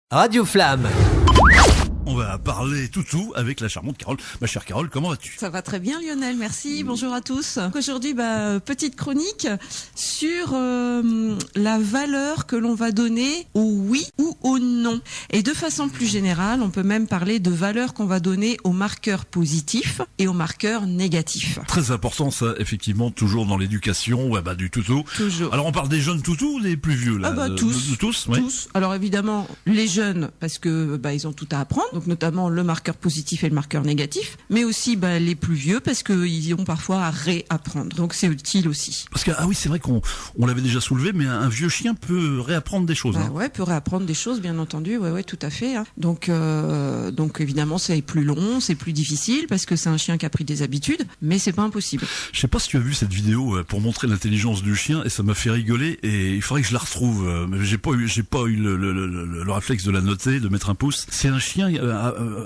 Radio Flamme. On va parler toutou avec la charmante Carole. Ma chère Carole, comment vas-tu ? Ça va très bien Lionel, merci. Bonjour à tous. Aujourd'hui, petite chronique sur la valeur que l'on va donner au oui ou au non. Et de façon plus générale, on peut même parler de valeur qu'on va donner aux marqueurs positifs et aux marqueurs négatifs. Très important ça, effectivement, toujours dans l'éducation, du toutou. Toujours. Alors on parle des jeunes toutous ou des plus vieux là ? Tous. De tous, oui. Tous. Alors évidemment, les jeunes, parce que ils ont tout à apprendre. Donc notamment le marqueur positif et le marqueur négatif, mais aussi les plus vieux parce qu'ils ont parfois à réapprendre. Donc c'est utile aussi. Parce que c'est vrai qu'on l'avait déjà soulevé, mais un vieux chien peut réapprendre des choses. Ouais, peut réapprendre des choses, bien entendu. Ouais, tout à fait. Donc évidemment c'est plus long, c'est plus difficile parce que c'est un chien qui a pris des habitudes, mais c'est pas impossible. Je sais pas si tu as vu cette vidéo pour montrer l'intelligence du chien et ça m'a fait rigoler et il faudrait que je la retrouve. Mais j'ai pas eu le réflexe de la noter, de mettre un pouce. C'est un chien.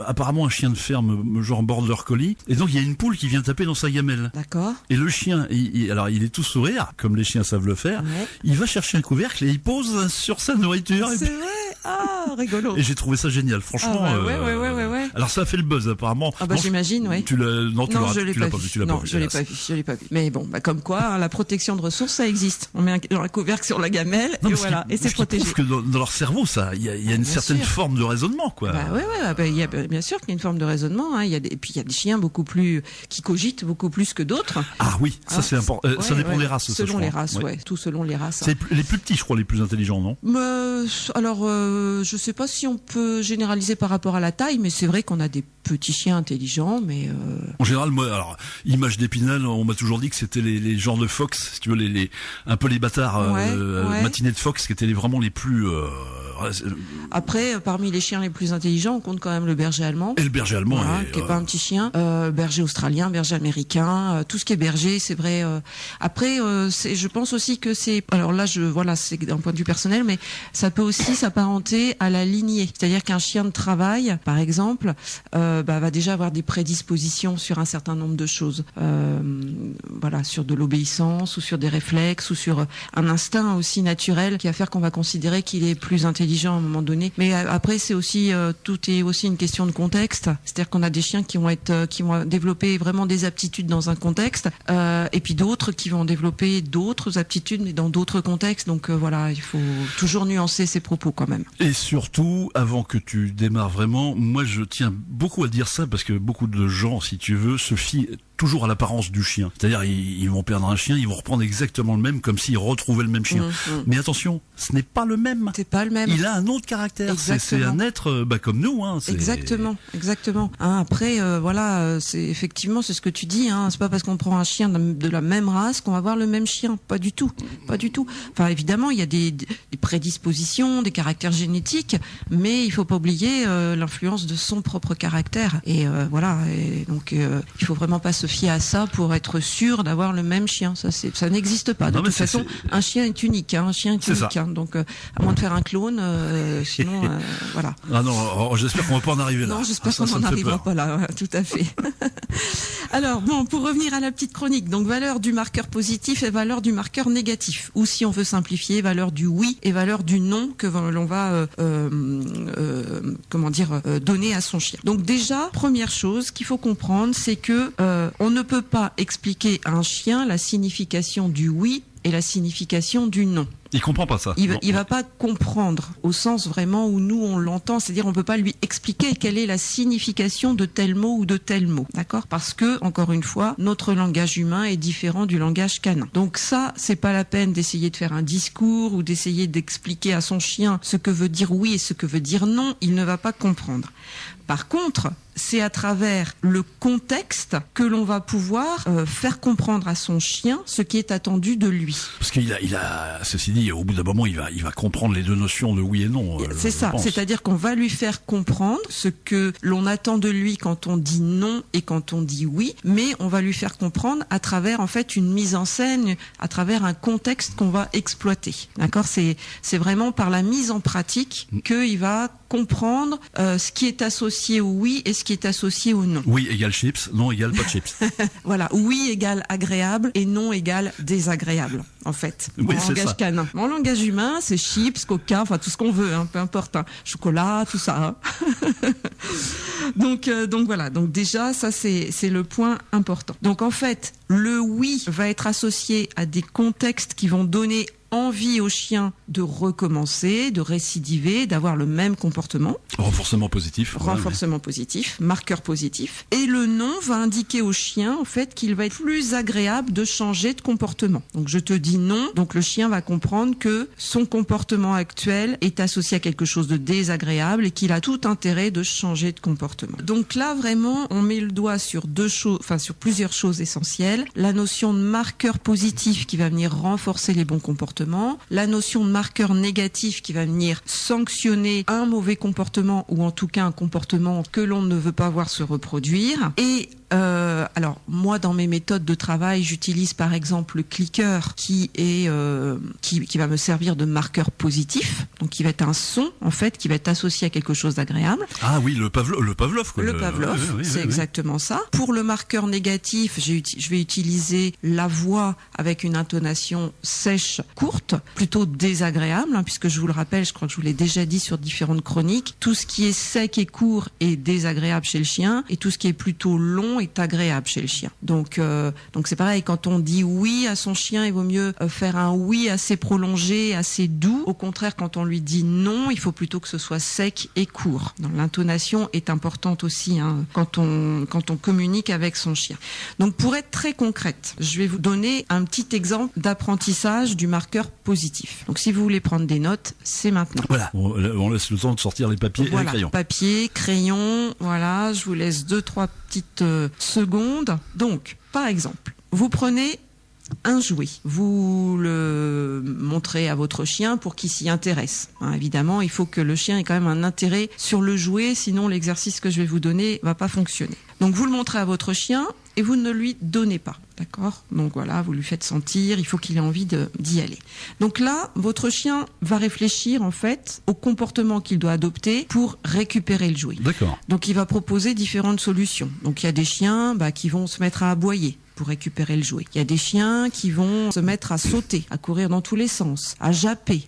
Apparemment un chien de ferme genre border collie et donc il y a une poule qui vient taper dans sa gamelle. D'accord. Et le chien il est tout sourire comme les chiens savent le faire. Ouais. Il va chercher un couvercle et il pose sur sa nourriture. C'est vrai. Rigolo. Et j'ai trouvé ça génial franchement. Ouais. Alors ça a fait le buzz apparemment. J'imagine, oui. Tu l'as je l'ai pas vu. Mais bon, comme quoi la protection de ressources ça existe. On met un couvercle sur la gamelle et c'est protégé. Je trouve que dans leur cerveau ça il y a une certaine forme de raisonnement quoi. Il y a bien sûr qu'il y a une forme de raisonnement. Et puis il y a des chiens qui cogitent beaucoup plus que d'autres. Ah oui, ça c'est important. Ça dépend des races. Selon les races, tout selon les races. C'est les plus petits, je crois, les plus intelligents, non ? Je sais pas si on peut généraliser par rapport à la taille, mais c'est vrai qu'on a des petits chiens intelligents, mais. En général, moi, image d'Épinal, on m'a toujours dit que c'était les genres de fox, si tu veux, un peu les bâtards matinés de fox, qui étaient vraiment les plus. Après, parmi les chiens les plus intelligents, on compte quand même le berger allemand. Et le berger allemand, qui est pas un petit chien. Berger australien, berger américain, tout ce qui est berger, c'est vrai. Après, je pense aussi que c'est. Alors là, c'est d'un point de vue personnel, mais ça peut aussi s'apparenter à la lignée. C'est-à-dire qu'un chien de travail, par exemple, va déjà avoir des prédispositions sur un certain nombre de choses. Sur de l'obéissance ou sur des réflexes ou sur un instinct aussi naturel qui va faire qu'on va considérer qu'il est plus intelligent à un moment donné. Mais après, c'est aussi tout est aussi une question de contexte. C'est-à-dire qu'on a des chiens qui vont développer vraiment des aptitudes dans un contexte, et puis d'autres qui vont développer d'autres aptitudes mais dans d'autres contextes. Donc il faut toujours nuancer ses propos quand même. Et surtout, avant que tu démarres vraiment, moi je tiens beaucoup à dire ça parce que beaucoup de gens, si tu veux, se fient toujours à l'apparence du chien. C'est-à-dire, ils vont perdre un chien, ils vont reprendre exactement le même, comme s'ils retrouvaient le même chien. Mais attention, ce n'est pas le même. C'est pas le même. Il a un autre caractère. C'est un être comme nous. Exactement. Après, c'est effectivement, c'est ce que tu dis. C'est pas parce qu'on prend un chien de la même race qu'on va avoir le même chien. Pas du tout. Enfin, évidemment, il y a des prédispositions, des caractères génétiques, mais il faut pas oublier l'influence de son propre caractère. Et donc, il faut vraiment pas se fier à ça pour être sûr d'avoir le même chien. Ça n'existe pas. De toute façon, un chien est unique. Donc, à moins de faire un clone, sinon, voilà. Ah non, j'espère qu'on va pas en arriver là. Non, j'espère qu'on n'en arrivera pas là. Tout à fait. Alors, pour revenir à la petite chronique, donc valeur du marqueur positif et valeur du marqueur négatif. Ou si on veut simplifier, valeur du oui et valeur du non que l'on va, donner à son chien. Donc déjà, première chose qu'il faut comprendre, c'est que on ne peut pas expliquer à un chien la signification du oui et la signification du non. Il comprend pas ça. Il va pas comprendre au sens vraiment où nous on l'entend, c'est-à-dire on peut pas lui expliquer quelle est la signification de tel mot ou de tel mot, d'accord ? Parce que encore une fois, notre langage humain est différent du langage canin. Donc ça, c'est pas la peine d'essayer de faire un discours ou d'essayer d'expliquer à son chien ce que veut dire oui et ce que veut dire non, il ne va pas comprendre. Par contre, c'est à travers le contexte que l'on va pouvoir faire comprendre à son chien ce qui est attendu de lui. Parce qu'il a, ceci dit, au bout d'un moment, il va comprendre les deux notions de oui et non. C'est ça, c'est-à-dire qu'on va lui faire comprendre ce que l'on attend de lui quand on dit non et quand on dit oui, mais on va lui faire comprendre à travers en fait une mise en scène, à travers un contexte qu'on va exploiter. D'accord ? C'est vraiment par la mise en pratique qu'il va comprendre ce qui est associé au oui et ce qui est associé au non. Oui égale chips, non égale pas de chips. Voilà, oui égale agréable et non égale désagréable. en fait, Oui, en c'est langage ça. canin. En langage humain, c'est chips, coca, enfin tout ce qu'on veut, hein, peu importe, hein, chocolat, tout ça. Hein. Donc voilà. Donc déjà, ça c'est le point important. Donc en fait, le oui va être associé à des contextes qui vont donner envie au chien de recommencer, de récidiver, d'avoir le même comportement. Renforcement positif. Renforcement positif, marqueur positif. Et le non va indiquer au chien, en fait, qu'il va être plus agréable de changer de comportement. Donc, je te dis non. Donc, le chien va comprendre que son comportement actuel est associé à quelque chose de désagréable et qu'il a tout intérêt de changer de comportement. Donc là, vraiment, on met le doigt sur sur plusieurs choses essentielles. La notion de marqueur positif qui va venir renforcer les bons comportements. La notion de marqueur négatif qui va venir sanctionner un mauvais comportement ou en tout cas un comportement que l'on ne veut pas voir se reproduire. Et alors moi dans mes méthodes de travail j'utilise par exemple le clicker qui va me servir de marqueur positif, donc qui va être un son en fait qui va être associé à quelque chose d'agréable. Ah oui, le Pavlov quoi. Le Pavlov, c'est exactement ça. Pour le marqueur négatif, je vais utiliser la voix avec une intonation sèche, courte, plutôt désagréable, hein, puisque je vous le rappelle, je crois que je vous l'ai déjà dit sur différentes chroniques, tout ce qui est sec et court est désagréable chez le chien et tout ce qui est plutôt long est agréable chez le chien. Donc c'est pareil, quand on dit oui à son chien, il vaut mieux faire un oui assez prolongé, assez doux. Au contraire, quand on lui dit non, il faut plutôt que ce soit sec et court. Donc, l'intonation est importante aussi hein, quand on communique avec son chien. Donc pour être très concrète, je vais vous donner un petit exemple d'apprentissage du marqueur positif. Donc si vous voulez prendre des notes, c'est maintenant. Voilà, on laisse le temps de sortir les papiers et les crayons. Papier, crayon, voilà, je vous laisse 2-3 petites secondes. Donc, par exemple, vous prenez un jouet, vous le montrez à votre chien pour qu'il s'y intéresse. Hein, évidemment, il faut que le chien ait quand même un intérêt sur le jouet, sinon l'exercice que je vais vous donner va pas fonctionner. Donc vous le montrez à votre chien et vous ne lui donnez pas, d'accord ? Donc voilà, vous lui faites sentir, il faut qu'il ait envie d'y aller. Donc là, votre chien va réfléchir en fait au comportement qu'il doit adopter pour récupérer le jouet. D'accord. Donc il va proposer différentes solutions. Donc il y a des chiens qui vont se mettre à aboyer pour récupérer le jouet. Il y a des chiens qui vont se mettre à sauter, à courir dans tous les sens, à japper.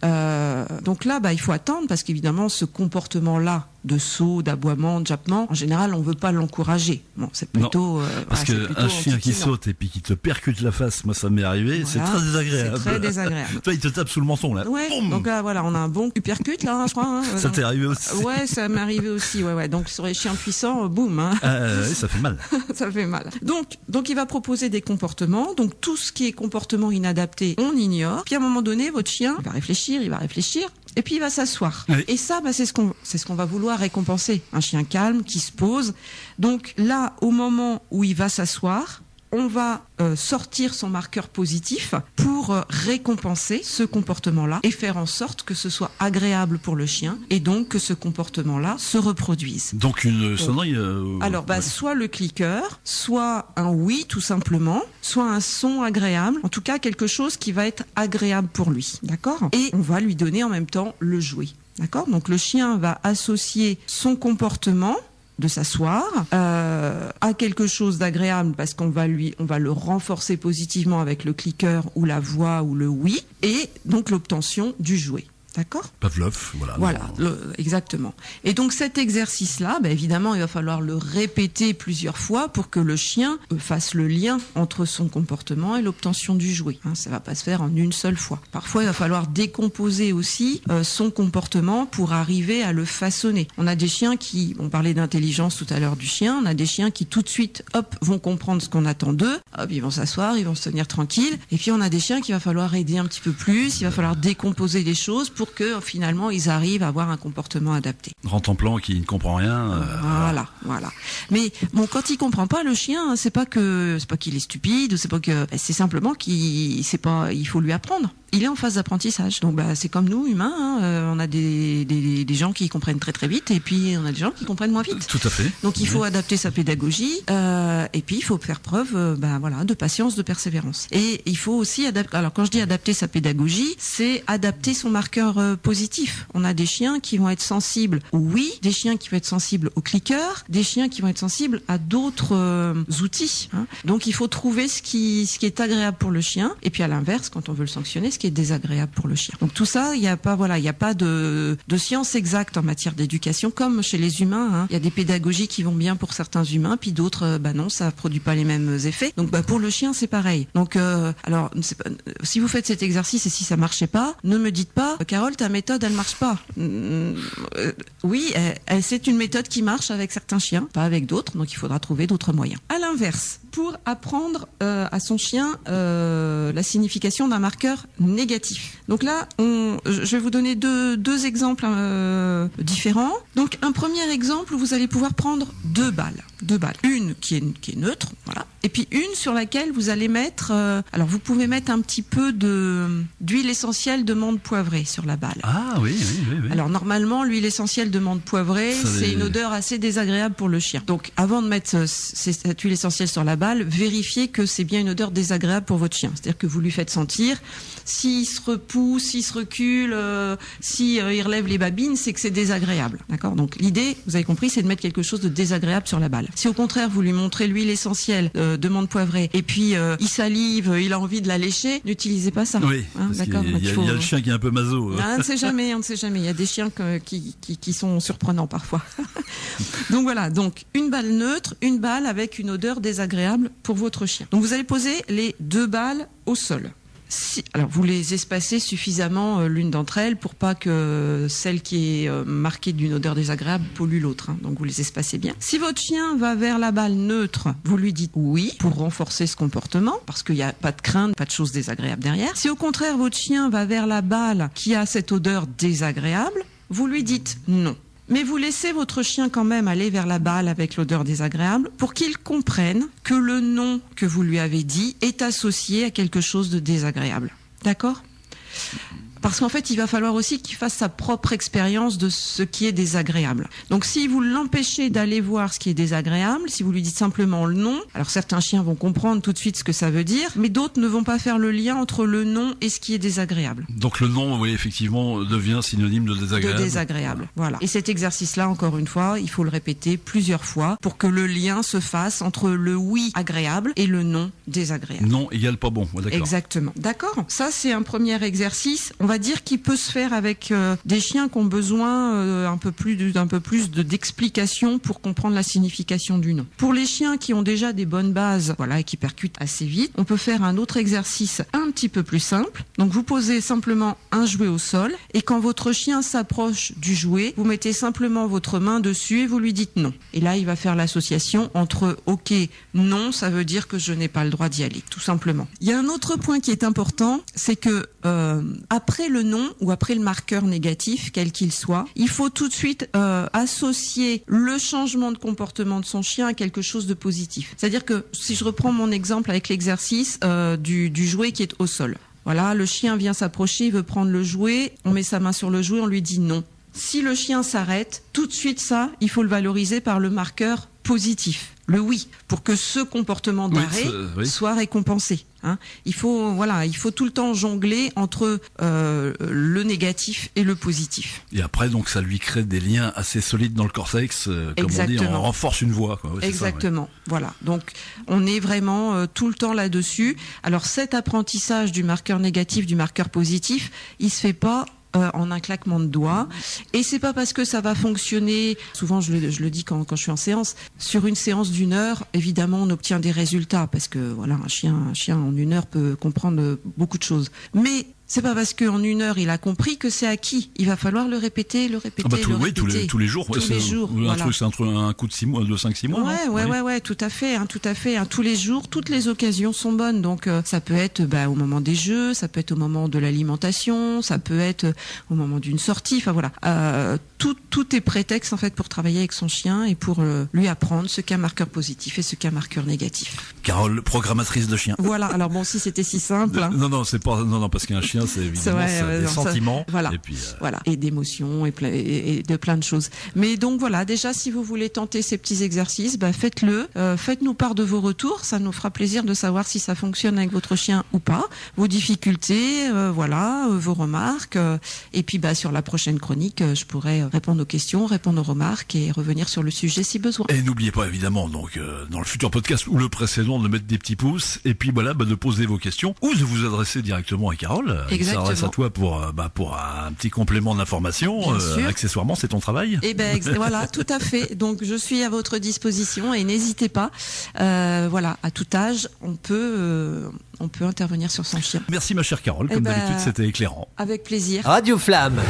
Donc là, il faut attendre parce qu'évidemment, ce comportement-là de saut, d'aboiement, de jappement, en général, on veut pas l'encourager. Bon, c'est plutôt... parce qu'un chien qui saute et puis qui te percute la face, moi ça m'est arrivé, voilà, c'est très désagréable. C'est très désagréable. Toi, il te tape sous le menton, là. Ouais, Boum. donc là, voilà, on a un bon percute, là, je crois. Hein, ça t'est arrivé aussi? Ouais, ça m'est arrivé aussi, ouais. Donc, sur les chiens puissants, boum. Hein. Oui, ça fait mal. Ça fait mal. Donc, il va proposer des comportements. Donc, tout ce qui est comportement inadapté, on ignore. Puis, à un moment donné, votre chien, il va réfléchir. Et puis il va s'asseoir. Oui. Et ça, c'est ce qu'on va vouloir récompenser. Un chien calme qui se pose. Donc là, au moment où il va s'asseoir, on va sortir son marqueur positif pour récompenser ce comportement-là et faire en sorte que ce soit agréable pour le chien et donc que ce comportement-là se reproduise. Donc une sonnerie Alors, soit le clicker, soit un oui tout simplement, soit un son agréable, en tout cas quelque chose qui va être agréable pour lui, d'accord ? Et on va lui donner en même temps le jouet, d'accord ? Donc le chien va associer son comportement de s'asseoir à quelque chose d'agréable parce qu'on va le renforcer positivement avec le clicker ou la voix ou le oui et donc l'obtention du jouet. D'accord ? Pavlov, voilà. Voilà, exactement. Et donc cet exercice-là, évidemment, il va falloir le répéter plusieurs fois pour que le chien fasse le lien entre son comportement et l'obtention du jouet. Ça va pas se faire en une seule fois. Parfois, il va falloir décomposer aussi son comportement pour arriver à le façonner. On a des chiens on parlait d'intelligence tout à l'heure du chien, on a des chiens qui tout de suite, vont comprendre ce qu'on attend d'eux, ils vont s'asseoir, ils vont se tenir tranquilles. Et puis on a des chiens qu'il va falloir aider un petit peu plus, il va falloir décomposer les choses pour que finalement ils arrivent à avoir un comportement adapté. Rentemplant qui ne comprend rien. Voilà. Mais bon, quand il comprend pas le chien, c'est pas qu'il est stupide, c'est simplement il faut lui apprendre. il est en phase d'apprentissage. Donc c'est comme nous, humains, hein, on a des gens qui comprennent très très vite et puis on a des gens qui comprennent moins vite. Tout à fait. Donc il faut adapter sa pédagogie et puis il faut faire preuve de patience, de persévérance. Et il faut aussi adapter. Alors quand je dis adapter sa pédagogie, c'est adapter son marqueur positif. On a des chiens qui vont être sensibles au oui, des chiens qui vont être sensibles au clicker, des chiens qui vont être sensibles à d'autres outils. Hein. Donc il faut trouver ce qui est agréable pour le chien et puis à l'inverse, quand on veut le sanctionner, ce qui est désagréable pour le chien. Donc tout ça, il n'y a pas de science exacte en matière d'éducation comme chez les humains. Hein. Il y a des pédagogies qui vont bien pour certains humains, puis d'autres, non, ça produit pas les mêmes effets. Donc pour le chien, c'est pareil. Donc alors, si vous faites cet exercice et si ça marchait pas, ne me dites pas, Carole, ta méthode, elle marche pas. Oui, c'est une méthode qui marche avec certains chiens, pas avec d'autres. Donc il faudra trouver d'autres moyens. À l'inverse, pour apprendre à son chien la signification d'un marqueur négatif. Donc là, je vais vous donner deux exemples différents. Donc un premier exemple où vous allez pouvoir prendre deux balles. Une qui est neutre, voilà. Et puis une sur laquelle vous allez mettre, alors vous pouvez mettre un petit peu d'huile essentielle de menthe poivrée sur la balle. Ah oui. Alors normalement, l'huile essentielle de menthe poivrée, c'est une odeur assez désagréable pour le chien. Donc avant de mettre cette huile essentielle sur la balle, vérifiez que c'est bien une odeur désagréable pour votre chien. C'est-à-dire que vous lui faites sentir, s'il se repousse, s'il se recule, s'il relève les babines, c'est que c'est désagréable. D'accord ? Donc l'idée, vous avez compris, c'est de mettre quelque chose de désagréable sur la balle. Si au contraire, vous lui montrez l'huile essentielle de menthe poivrée et puis il salive, il a envie de la lécher, n'utilisez pas ça. Oui, d'accord. Il y a le chien qui est un peu maso. On ne sait jamais. Il y a des chiens qui sont surprenants parfois. Donc voilà, donc une balle neutre, une balle avec une odeur désagréable pour votre chien. Donc vous allez poser les deux balles au sol. Alors vous les espacez suffisamment l'une d'entre elles pour pas que celle qui est marquée d'une odeur désagréable pollue l'autre. Hein. Donc vous les espacez bien. Si votre chien va vers la balle neutre, vous lui dites oui pour renforcer ce comportement parce qu'il n'y a pas de crainte, pas de choses désagréables derrière. Si au contraire votre chien va vers la balle qui a cette odeur désagréable, vous lui dites non. Mais vous laissez votre chien quand même aller vers la balle avec l'odeur désagréable pour qu'il comprenne que le non que vous lui avez dit est associé à quelque chose de désagréable. D'accord ? Parce qu'en fait, il va falloir aussi qu'il fasse sa propre expérience de ce qui est désagréable. Donc, si vous l'empêchez d'aller voir ce qui est désagréable, si vous lui dites simplement le non, alors certains chiens vont comprendre tout de suite ce que ça veut dire, mais d'autres ne vont pas faire le lien entre le non et ce qui est désagréable. Donc le non, oui, effectivement, devient synonyme de désagréable. De désagréable, voilà. Et cet exercice-là, encore une fois, il faut le répéter plusieurs fois pour que le lien se fasse entre le oui agréable et le non désagréable. Non égale pas bon, d'accord. Exactement. D'accord. Ça, c'est un premier exercice. On va dire qu'il peut se faire avec des chiens qui ont besoin un peu plus d'explications pour comprendre la signification du non. Pour les chiens qui ont déjà des bonnes bases, voilà, et qui percutent assez vite, on peut faire un autre exercice un petit peu plus simple. Donc vous posez simplement un jouet au sol et quand votre chien s'approche du jouet, vous mettez simplement votre main dessus et vous lui dites non. Et là, il va faire l'association entre OK, non, ça veut dire que je n'ai pas le droit d'y aller, tout simplement. Il y a un autre point qui est important, c'est que après le non ou après le marqueur négatif, quel qu'il soit, il faut tout de suite associer le changement de comportement de son chien à quelque chose de positif. C'est-à-dire que si je reprends mon exemple avec l'exercice du jouet qui est au sol. Voilà, le chien vient s'approcher, il veut prendre le jouet, on met sa main sur le jouet, on lui dit non. Si le chien s'arrête, tout de suite ça, il faut le valoriser par le marqueur positif, le oui, pour que ce comportement d'arrêt soit récompensé. Hein. Il faut tout le temps jongler entre le négatif et le positif. Et après, donc, ça lui crée des liens assez solides dans le cortex, comme on dit, on renforce une voix. Quoi. Ouais, exactement. Ça, ouais. Voilà. Donc, on est vraiment tout le temps là-dessus. Alors, cet apprentissage du marqueur négatif, du marqueur positif, il se fait pas en un claquement de doigts. Et c'est pas parce que ça va fonctionner, souvent je le dis quand je suis en séance, sur une séance d'1 heure, évidemment on obtient des résultats, parce que voilà, un chien en 1 heure peut comprendre beaucoup de choses. Mais c'est pas parce qu'en 1 heure il a compris que c'est acquis. Il va falloir le répéter, le répéter. Tous les jours. Tous les jours. Un truc, c'est entre un coup de 6 mois, de 5-6 mois. Ouais, tout à fait. Tous les jours, toutes les occasions sont bonnes. Donc ça peut être au moment des jeux, ça peut être au moment de l'alimentation, ça peut être au moment d'une sortie. Enfin voilà, tout tout est prétexte en fait pour travailler avec son chien et pour lui apprendre ce qu'est un marqueur positif et ce qu'est un marqueur négatif. Carole, programmatrice de chiens. Voilà. Alors bon, si c'était si simple. Hein. Non, c'est pas. Non, parce qu'un chien, c'est évidemment des sentiments. Voilà. Et puis. Voilà. Et d'émotions et de plein de choses. Mais donc voilà, déjà si vous voulez tenter ces petits exercices, faites-le. Faites-nous part de vos retours. Ça nous fera plaisir de savoir si ça fonctionne avec votre chien ou pas. Vos difficultés, vos remarques. Et puis sur la prochaine chronique, je pourrai répondre aux questions, répondre aux remarques et revenir sur le sujet si besoin. Et n'oubliez pas évidemment donc dans le futur podcast ou le précédent de mettre des petits pouces et puis de poser vos questions ou de vous adresser directement à Carole. Exactement. Ça s'adresse à toi pour un petit complément d'information. Accessoirement, c'est ton travail. Et voilà, tout à fait. Donc je suis à votre disposition et n'hésitez pas. À tout âge, on peut intervenir sur son chien. Merci ma chère Carole, comme d'habitude c'était éclairant. Avec plaisir. Radio Flamme.